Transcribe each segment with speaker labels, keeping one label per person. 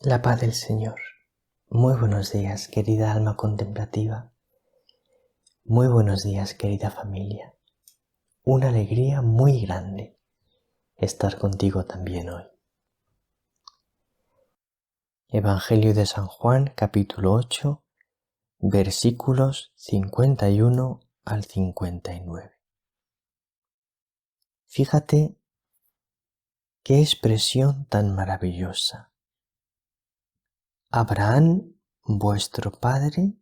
Speaker 1: La paz del Señor. Muy buenos días, querida alma contemplativa. Muy buenos días, querida familia. Una alegría muy grande estar contigo también hoy. Evangelio de San Juan, capítulo 8, versículos 51 al 59. Fíjate qué expresión tan maravillosa. Abraham, vuestro padre,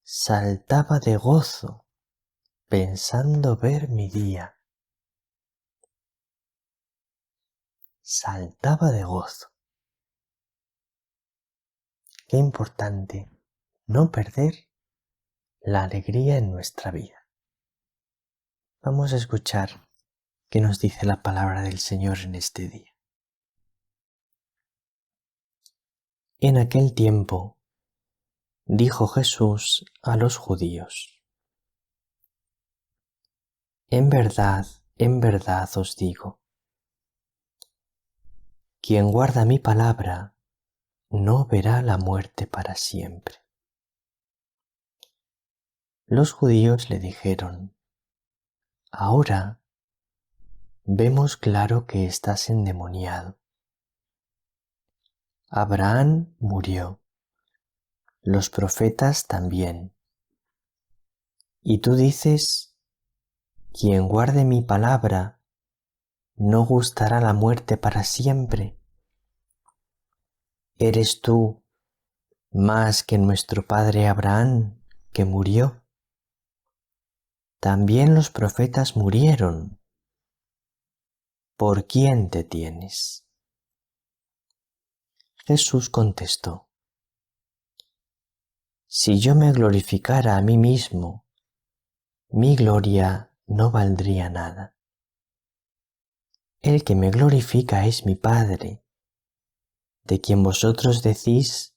Speaker 1: saltaba de gozo pensando ver mi día. Saltaba de gozo. Qué importante no perder la alegría en nuestra vida. Vamos a escuchar qué nos dice la palabra del Señor en este día. En aquel tiempo dijo Jesús a los judíos: en verdad os digo, quien guarda mi palabra no verá la muerte para siempre. Los judíos le dijeron: ahora vemos claro que estás endemoniado. Abraham murió, los profetas también. Y tú dices: quien guarde mi palabra no gustará la muerte para siempre. ¿Eres tú más que nuestro padre Abraham, que murió? También los profetas murieron. ¿Por quién te tienes? Jesús contestó: si yo me glorificara a mí mismo, mi gloria no valdría nada. El que me glorifica es mi Padre, de quien vosotros decís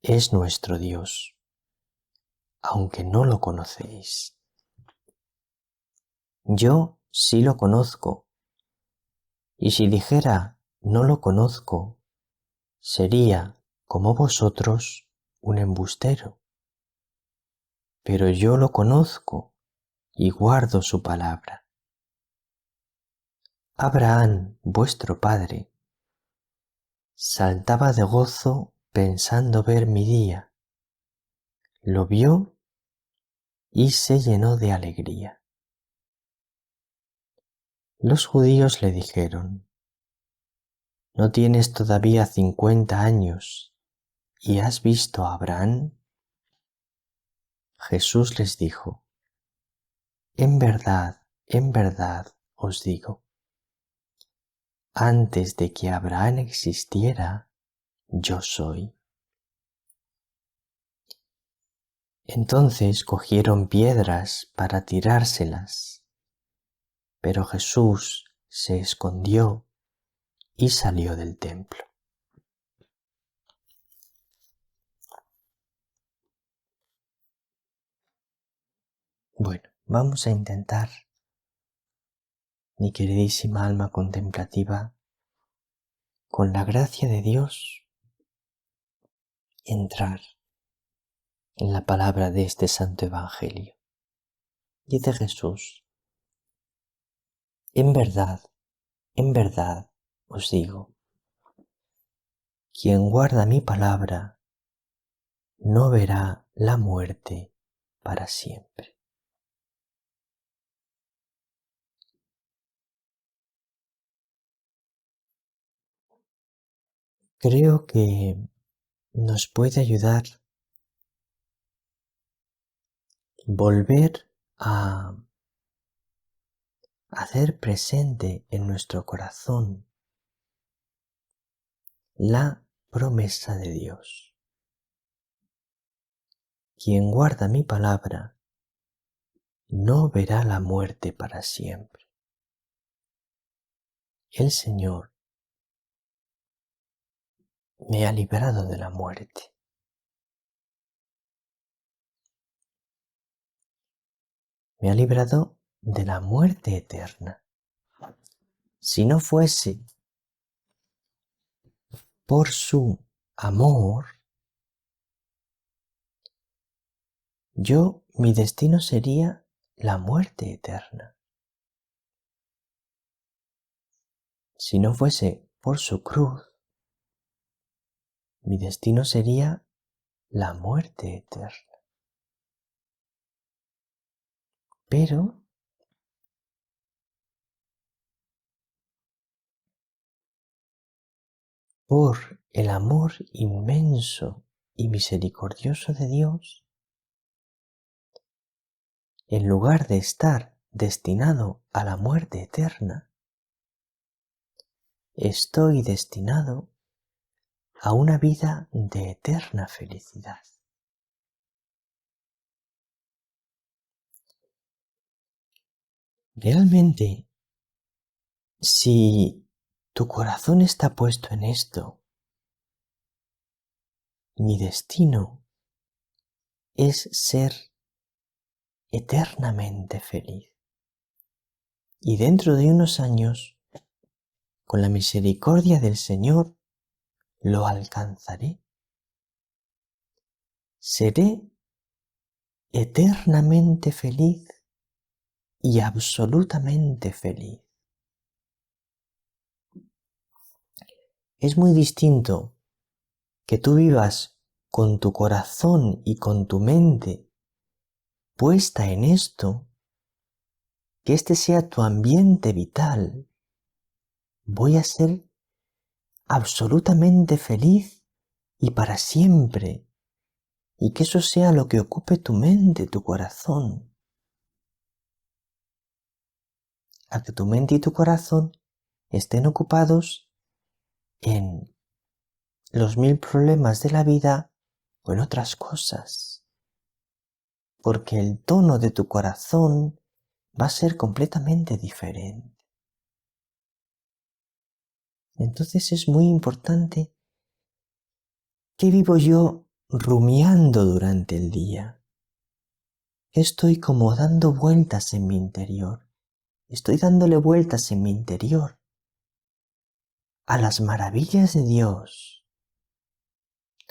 Speaker 1: es nuestro Dios, aunque no lo conocéis. Yo sí lo conozco, y si dijera no lo conozco, sería, como vosotros, un embustero. Pero yo lo conozco y guardo su palabra. Abraham, vuestro padre, saltaba de gozo pensando ver mi día. Lo vio y se llenó de alegría. Los judíos le dijeron: ¿no tienes todavía 50 años y has visto a Abraham? Jesús les dijo: en verdad os digo, antes de que Abraham existiera, yo soy. Entonces cogieron piedras para tirárselas, pero Jesús se escondió y salió del templo. Bueno, vamos a intentar, mi queridísima alma contemplativa, con la gracia de Dios, entrar en la palabra de este santo evangelio. Dice Jesús: en verdad os digo, quien guarda mi palabra no verá la muerte para siempre. Creo que nos puede ayudar volver a hacer presente en nuestro corazón la promesa de Dios. Quien guarda mi palabra no verá la muerte para siempre. El Señor me ha librado de la muerte. Me ha librado de la muerte eterna. Si no fuese por su amor, mi destino sería la muerte eterna. Si no fuese por su cruz, mi destino sería la muerte eterna. Pero por el amor inmenso y misericordioso de Dios, en lugar de estar destinado a la muerte eterna, estoy destinado a una vida de eterna felicidad. Realmente, si tu corazón está puesto en esto, mi destino es ser eternamente feliz. Y dentro de unos años, con la misericordia del Señor, lo alcanzaré. Seré eternamente feliz y absolutamente feliz. Es muy distinto que tú vivas con tu corazón y con tu mente puesta en esto, que este sea tu ambiente vital. Voy a ser absolutamente feliz y para siempre, y que eso sea lo que ocupe tu mente, tu corazón. A que tu mente y tu corazón estén ocupados en los 1000 problemas de la vida o en otras cosas. Porque el tono de tu corazón va a ser completamente diferente. Entonces es muy importante qué vivo yo rumiando durante el día. Estoy como dando vueltas en mi interior. Estoy dándole vueltas en mi interior a las maravillas de Dios,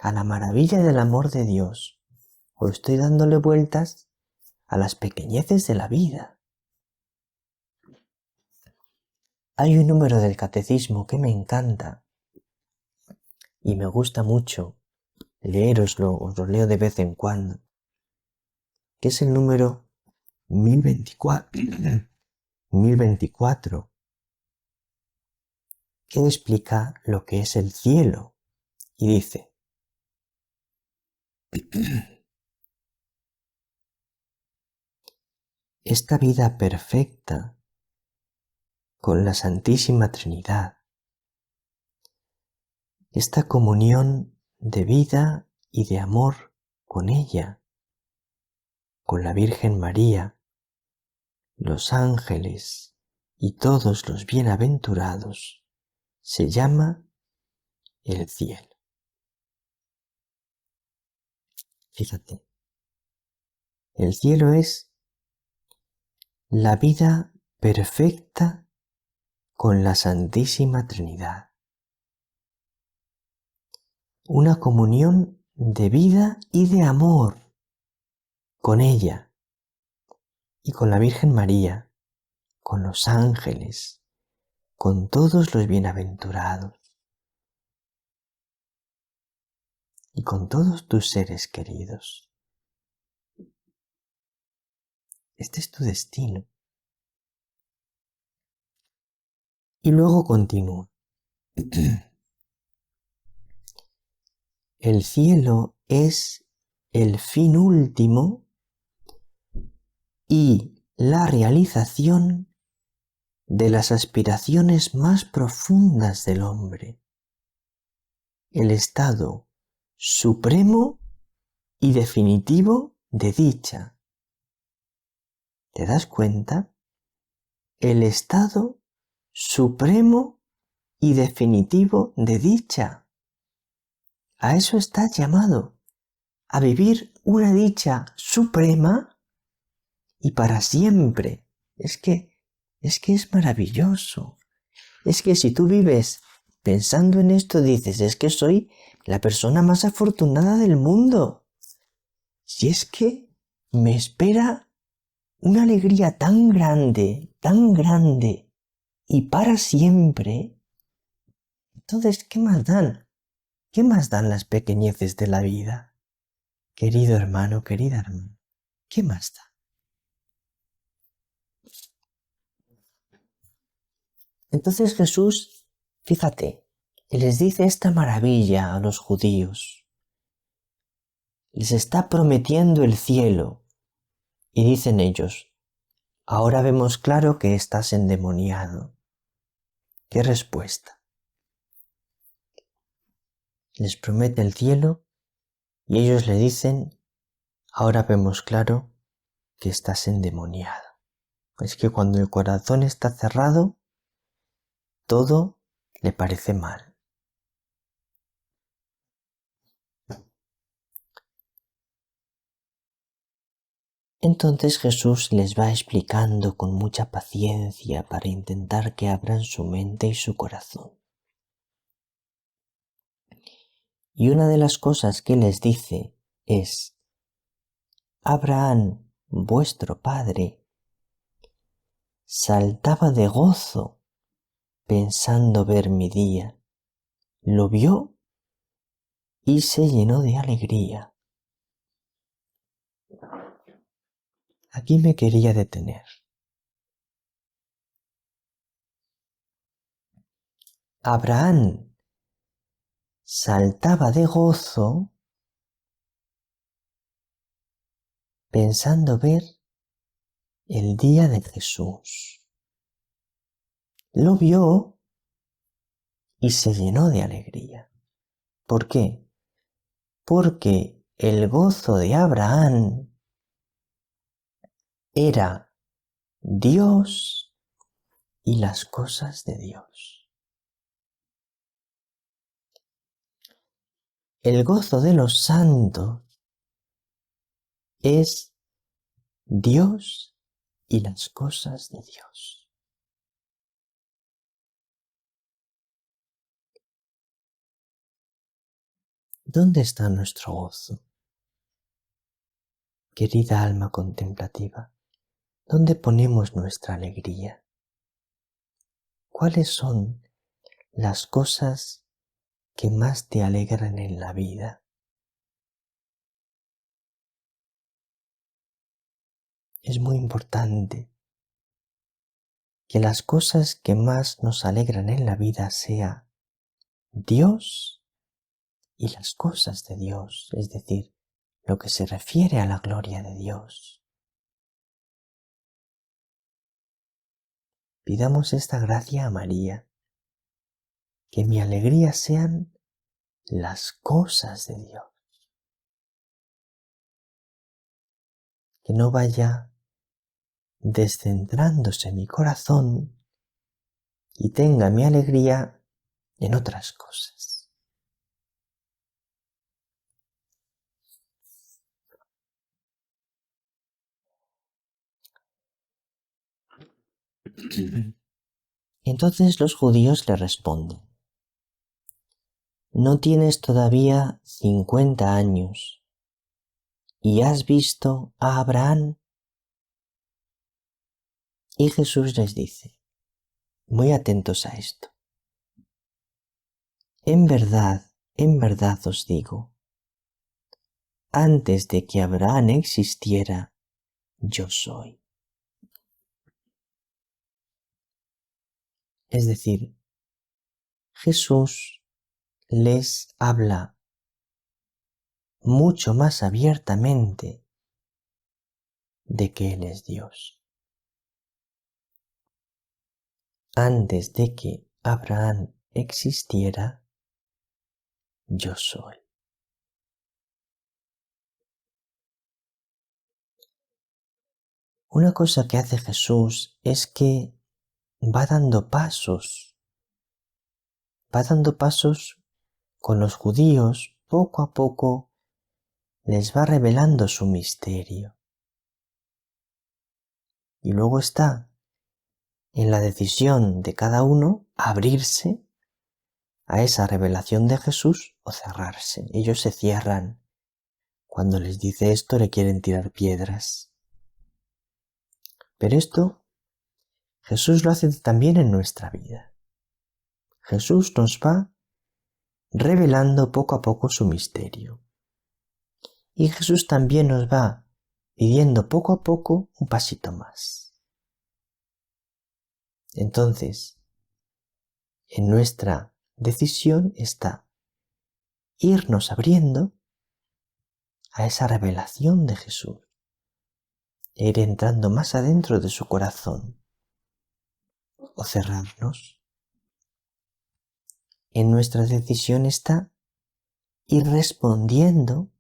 Speaker 1: a la maravilla del amor de Dios, o estoy dándole vueltas a las pequeñeces de la vida. Hay un número del catecismo que me encanta y me gusta mucho leéroslo, os lo leo de vez en cuando, que es el número 1024, que explica lo que es el cielo y dice: esta vida perfecta con la Santísima Trinidad, esta comunión de vida y de amor con ella, con la Virgen María, los ángeles y todos los bienaventurados, se llama el cielo. Fíjate, el cielo es la vida perfecta con la Santísima Trinidad. Una comunión de vida y de amor con ella y con la Virgen María, con los ángeles, con todos los bienaventurados y con todos tus seres queridos. Este es tu destino. Y luego continúa. El cielo es el fin último y la realización de las aspiraciones más profundas del hombre. El estado supremo y definitivo de dicha. ¿Te das cuenta? El estado supremo y definitivo de dicha. A eso estás llamado, a vivir una dicha suprema y para siempre. Es que es maravilloso. Es que si tú vives pensando en esto dices, es que soy la persona más afortunada del mundo. Si es que me espera una alegría tan grande y para siempre. Entonces, ¿qué más dan? ¿Qué más dan las pequeñeces de la vida? Querido hermano, querida hermana, ¿qué más da? Entonces Jesús, fíjate, les dice esta maravilla a los judíos. Les está prometiendo el cielo. Y dicen ellos, ahora vemos claro que estás endemoniado. ¿Qué respuesta? Les promete el cielo y ellos le dicen, ahora vemos claro que estás endemoniado. Es que cuando el corazón está cerrado, todo le parece mal. Entonces Jesús les va explicando con mucha paciencia para intentar que abran su mente y su corazón. Y una de las cosas que les dice es, Abraham, vuestro padre, saltaba de gozo pensando ver mi día. Lo vio y se llenó de alegría. Aquí me quería detener. Abraham saltaba de gozo pensando ver el día de Jesús. Lo vio y se llenó de alegría. ¿Por qué? Porque el gozo de Abraham era Dios y las cosas de Dios. El gozo de los santos es Dios y las cosas de Dios. ¿Dónde está nuestro gozo? Querida alma contemplativa, ¿dónde ponemos nuestra alegría? ¿Cuáles son las cosas que más te alegran en la vida? Es muy importante que las cosas que más nos alegran en la vida sea Dios y las cosas de Dios, es decir, lo que se refiere a la gloria de Dios. Pidamos esta gracia a María, que mi alegría sean las cosas de Dios, que no vaya descentrándose mi corazón y tenga mi alegría en otras cosas. Entonces los judíos le responden, no tienes todavía 50 años y has visto a Abraham. Y Jesús les dice, muy atentos a esto, en verdad os digo, antes de que Abraham existiera, yo soy. Es decir, Jesús les habla mucho más abiertamente de que Él es Dios. Antes de que Abraham existiera, yo soy. Una cosa que hace Jesús es que va dando pasos con los judíos, poco a poco les va revelando su misterio. Y luego está en la decisión de cada uno abrirse a esa revelación de Jesús o cerrarse. Ellos se cierran. Cuando les dice esto le quieren tirar piedras. Pero esto Jesús lo hace también en nuestra vida. Jesús nos va revelando poco a poco su misterio. Y Jesús también nos va pidiendo poco a poco un pasito más. Entonces, en nuestra decisión está irnos abriendo a esa revelación de Jesús, e ir entrando más adentro de su corazón, o cerrarnos. En nuestra decisión está ir respondiendo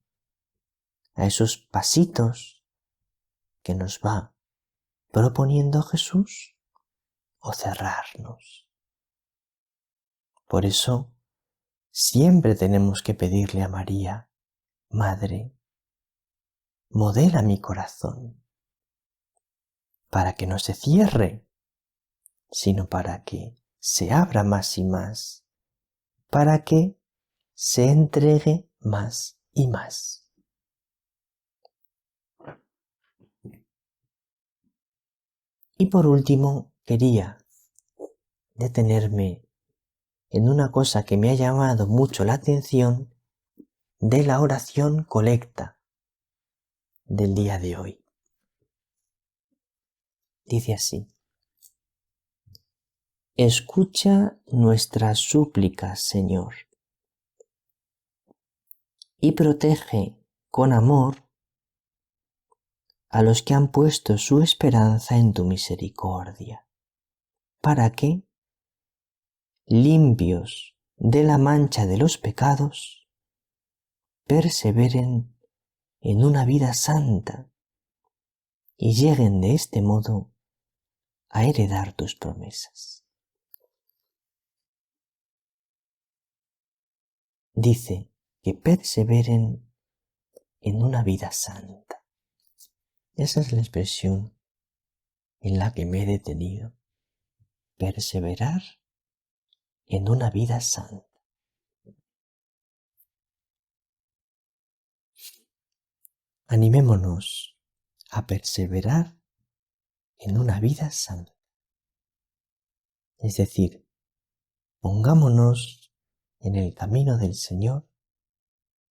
Speaker 1: a esos pasitos que nos va proponiendo Jesús, o cerrarnos. Por eso, siempre tenemos que pedirle a María: Madre, modela mi corazón, para que no se cierre, sino para que se abra más y más, para que se entregue más y más. Y por último, quería detenerme en una cosa que me ha llamado mucho la atención de la oración colecta del día de hoy. Dice así: escucha nuestras súplicas, Señor, y protege con amor a los que han puesto su esperanza en tu misericordia, para que, limpios de la mancha de los pecados, perseveren en una vida santa y lleguen de este modo a heredar tus promesas. Dice que perseveren en una vida santa. Esa es la expresión en la que me he detenido. Perseverar en una vida santa. Animémonos a perseverar en una vida santa. Es decir, pongámonos en el camino del Señor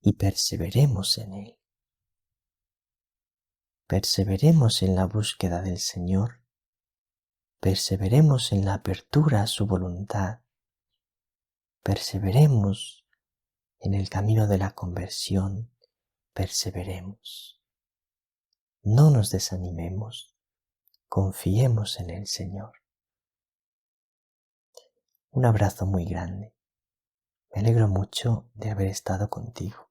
Speaker 1: y perseveremos en él. Perseveremos en la búsqueda del Señor. Perseveremos en la apertura a su voluntad. Perseveremos en el camino de la conversión. Perseveremos. No nos desanimemos. Confiemos en el Señor. Un abrazo muy grande. Me alegro mucho de haber estado contigo.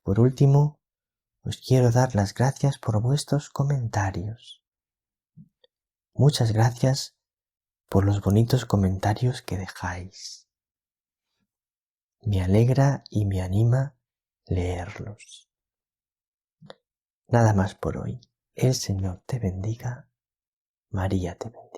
Speaker 1: Por último, os quiero dar las gracias por vuestros comentarios. Muchas gracias por los bonitos comentarios que dejáis. Me alegra y me anima leerlos. Nada más por hoy. El Señor te bendiga. María te bendiga.